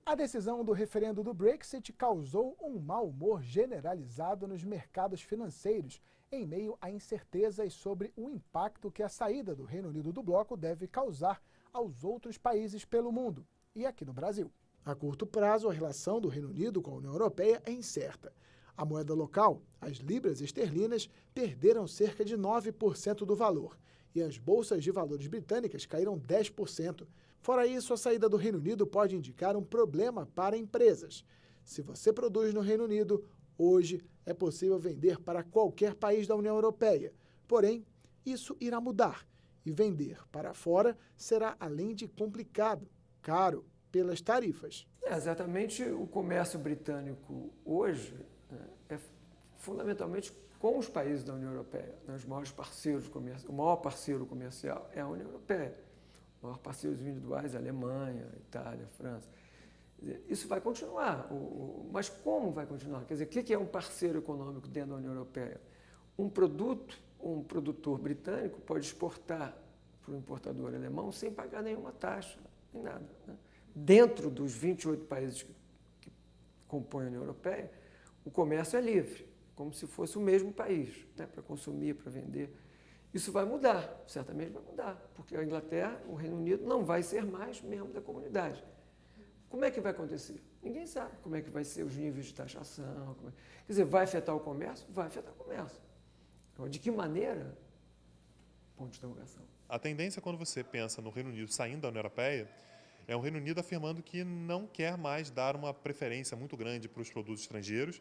A decisão do referendo do Brexit causou um mau humor generalizado nos mercados financeiros, em meio a incertezas sobre o impacto que a saída do Reino Unido do bloco deve causar aos outros países pelo mundo e aqui no Brasil. A curto prazo, a relação do Reino Unido com a União Europeia é incerta. A moeda local, as libras esterlinas, perderam cerca de 9% do valor e as bolsas de valores britânicas caíram 10%. Fora isso, a saída do Reino Unido pode indicar um problema para empresas. Se você produz no Reino Unido, hoje é possível vender para qualquer país da União Europeia. Porém, isso irá mudar e vender para fora será, além de complicado, caro pelas tarifas. Exatamente, o comércio britânico hoje é fundamentalmente com os países da União Europeia. Os maiores parceiros comerciais, o maior parceiro comercial é a União Europeia. Os maiores parceiros individuais, a Alemanha, a Itália, a França. Isso vai continuar, mas como vai continuar? Quer dizer, o que é um parceiro econômico dentro da União Europeia? Um produtor britânico pode exportar para o importador alemão sem pagar nenhuma taxa, nem nada. Né? Dentro dos 28 países que compõem a União Europeia, o comércio é livre, como se fosse o mesmo país, né? Para consumir, para vender. Isso vai mudar, certamente vai mudar, porque a Inglaterra, o Reino Unido, não vai ser mais membro da comunidade. Como é que vai acontecer? Ninguém sabe como é que vai ser os níveis de taxação. Quer dizer, vai afetar o comércio? Vai afetar o comércio. Então, de que maneira? Ponto de interrogação. A tendência, quando você pensa no Reino Unido saindo da União Europeia, é o Reino Unido afirmando que não quer mais dar uma preferência muito grande para os produtos estrangeiros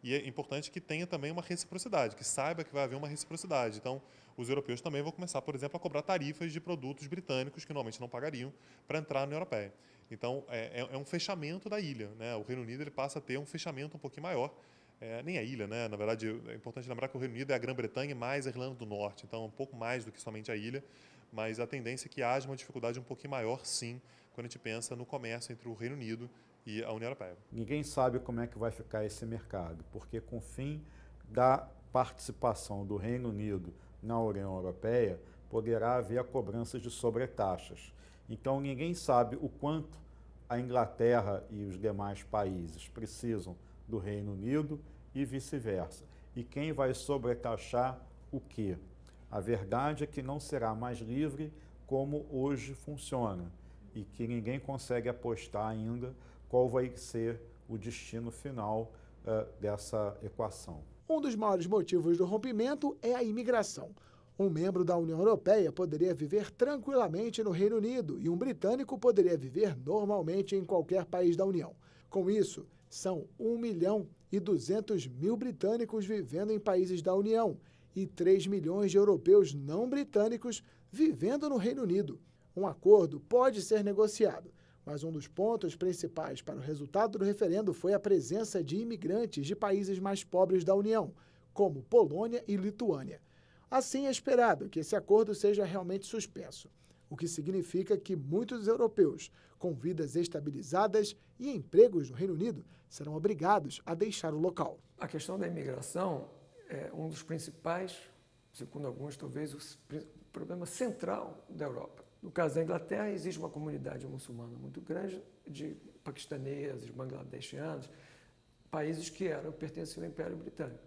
e é importante que tenha também uma reciprocidade, que saiba que vai haver uma reciprocidade. Então, os europeus também vão começar, por exemplo, a cobrar tarifas de produtos britânicos que normalmente não pagariam para entrar na União Europeia. Então, é um fechamento da ilha, né? O Reino Unido ele passa a ter um fechamento um pouquinho maior. Nem a ilha, né? Na verdade, é importante lembrar que o Reino Unido é a Grã-Bretanha mais a Irlanda do Norte, então um pouco mais do que somente a ilha, mas a tendência é que haja uma dificuldade um pouquinho maior, sim, quando a gente pensa no comércio entre o Reino Unido e a União Europeia. Ninguém sabe como é que vai ficar esse mercado, porque com o fim da participação do Reino Unido na União Europeia, poderá haver a cobrança de sobretaxas. Então ninguém sabe o quanto a Inglaterra e os demais países precisam do Reino Unido e vice-versa. E quem vai sobretaxar o quê? A verdade é que não será mais livre como hoje funciona e que ninguém consegue apostar ainda qual vai ser o destino final dessa equação. Um dos maiores motivos do rompimento é a imigração. Um membro da União Europeia poderia viver tranquilamente no Reino Unido e um britânico poderia viver normalmente em qualquer país da União. Com isso, são 1.200.000 britânicos vivendo em países da União e 3 milhões de europeus não britânicos vivendo no Reino Unido. Um acordo pode ser negociado, mas um dos pontos principais para o resultado do referendo foi a presença de imigrantes de países mais pobres da União, como Polônia e Lituânia. Assim, é esperado que esse acordo seja realmente suspenso, o que significa que muitos europeus com vidas estabilizadas e empregos no Reino Unido serão obrigados a deixar o local. A questão da imigração é um dos principais, segundo alguns, talvez o problema central da Europa. No caso da Inglaterra, existe uma comunidade muçulmana muito grande de paquistaneses, bangladeshianos, países que pertenciam ao Império Britânico.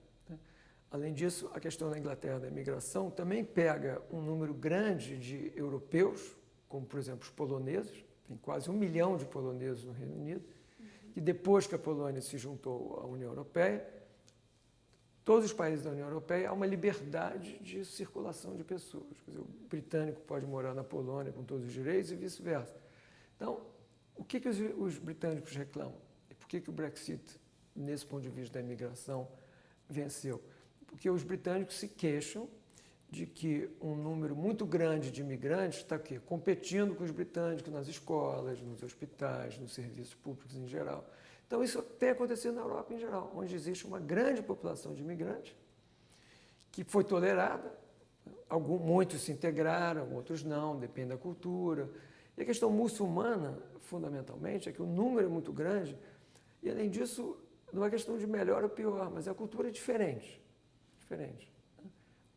Além disso, a questão da Inglaterra da imigração também pega um número grande de europeus, como, por exemplo, os poloneses, tem quase 1 milhão de poloneses no Reino Unido, e depois que a Polônia se juntou à União Europeia, todos os países da União Europeia há uma liberdade de circulação de pessoas. Quer dizer, o britânico pode morar na Polônia com todos os direitos e vice-versa. Então, o que os britânicos reclamam? E por que o Brexit, nesse ponto de vista da imigração, venceu? Porque os britânicos se queixam de que um número muito grande de imigrantes está aqui, competindo com os britânicos nas escolas, nos hospitais, nos serviços públicos em geral. Então, isso tem acontecido na Europa em geral, onde existe uma grande população de imigrantes que foi tolerada. Muitos se integraram, outros não, depende da cultura. E a questão muçulmana, fundamentalmente, é que o número é muito grande e, além disso, não é questão de melhor ou pior, mas a cultura é diferente.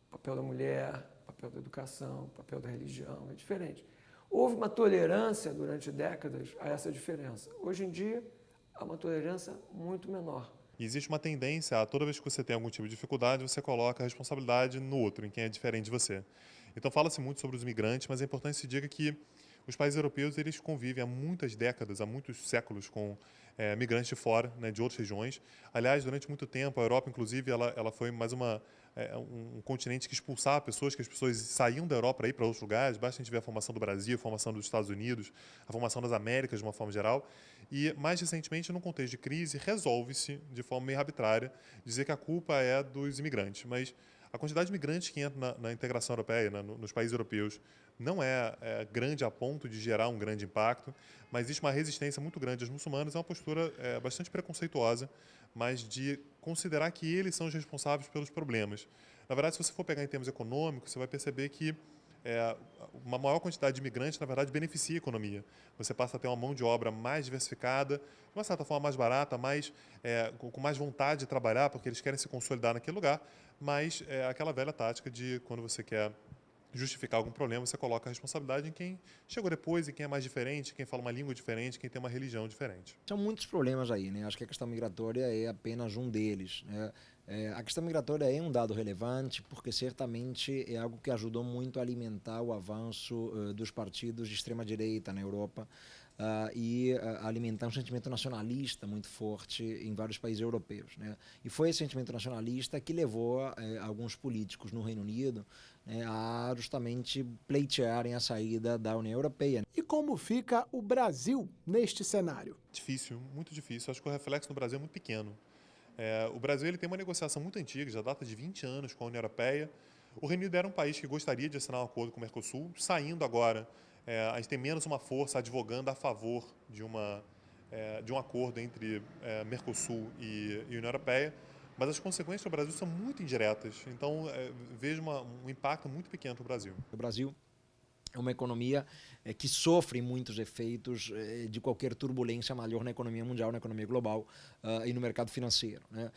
O papel da mulher, o papel da educação, o papel da religião é diferente. Houve uma tolerância durante décadas a essa diferença. Hoje em dia, há uma tolerância muito menor. E existe uma tendência a, toda vez que você tem algum tipo de dificuldade, você coloca a responsabilidade no outro, em quem é diferente de você. Então fala-se muito sobre os migrantes, mas é importante que se diga que os países europeus eles convivem há muitas décadas, há muitos séculos com migrantes de fora, né, de outras regiões. Aliás, durante muito tempo, a Europa, inclusive, ela foi mais um continente que expulsava pessoas, que as pessoas saíam da Europa para ir para outros lugares. Basta a gente ver a formação do Brasil, a formação dos Estados Unidos, a formação das Américas de uma forma geral. E, mais recentemente, num contexto de crise, resolve-se, de forma meio arbitrária, dizer que a culpa é dos imigrantes. Mas a quantidade de imigrantes que entra na integração europeia, nos países europeus, não é grande a ponto de gerar um grande impacto, mas existe uma resistência muito grande aos muçulmanos, é uma postura bastante preconceituosa, mas de considerar que eles são os responsáveis pelos problemas. Na verdade, se você for pegar em termos econômicos, você vai perceber que uma maior quantidade de imigrantes, na verdade, beneficia a economia. Você passa a ter uma mão de obra mais diversificada, de uma certa forma mais barata, com mais vontade de trabalhar, porque eles querem se consolidar naquele lugar, mas é aquela velha tática de quando você quer justificar algum problema, você coloca a responsabilidade em quem chegou depois, em quem é mais diferente, quem fala uma língua diferente, quem tem uma religião diferente. São muitos problemas aí, né? Acho que a questão migratória é apenas um deles, né? A questão migratória é um dado relevante porque certamente é algo que ajudou muito a alimentar o avanço dos partidos de extrema-direita na Europa e alimentar um sentimento nacionalista muito forte em vários países europeus, né? E foi esse sentimento nacionalista que levou alguns políticos no Reino Unido a justamente pleitearem a saída da União Europeia. E como fica o Brasil neste cenário? Difícil, muito difícil. Acho que o reflexo no Brasil é muito pequeno. O Brasil ele tem uma negociação muito antiga, já data de 20 anos com a União Europeia. O Reino Unido era um país que gostaria de assinar um acordo com o Mercosul, saindo agora, a gente tem menos uma força advogando a favor de um acordo entre Mercosul e União Europeia, mas as consequências para o Brasil são muito indiretas, então vejo um impacto muito pequeno para o Brasil. O Brasil é uma economia que sofre muitos efeitos de qualquer turbulência maior na economia mundial, na economia global e no mercado financeiro, né?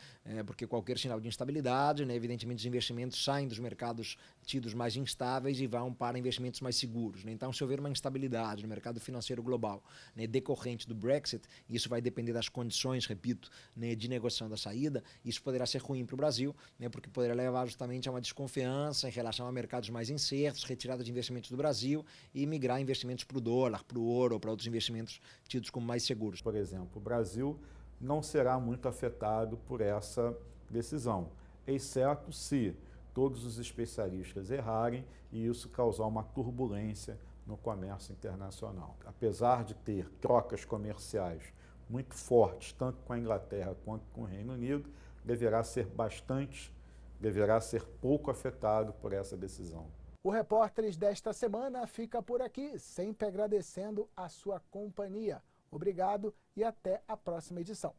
Porque qualquer sinal de instabilidade, né, evidentemente os investimentos saem dos mercados tidos mais instáveis e vão para investimentos mais seguros, né? Então, se houver uma instabilidade no mercado financeiro global, né, decorrente do Brexit, isso vai depender das condições, repito, né, de negociação da saída, isso poderá ser ruim para o Brasil, né, porque poderá levar justamente a uma desconfiança em relação a mercados mais incertos, retirada de investimentos do Brasil e migrar investimentos para o dólar, para o ouro ou para outros investimentos tidos como mais seguros. Por exemplo, o Brasil não será muito afetado por essa decisão, exceto se todos os especialistas errarem e isso causar uma turbulência no comércio internacional. Apesar de ter trocas comerciais muito fortes, tanto com a Inglaterra quanto com o Reino Unido, deverá ser pouco afetado por essa decisão. O Repórteres desta semana fica por aqui, sempre agradecendo a sua companhia. Obrigado e até a próxima edição.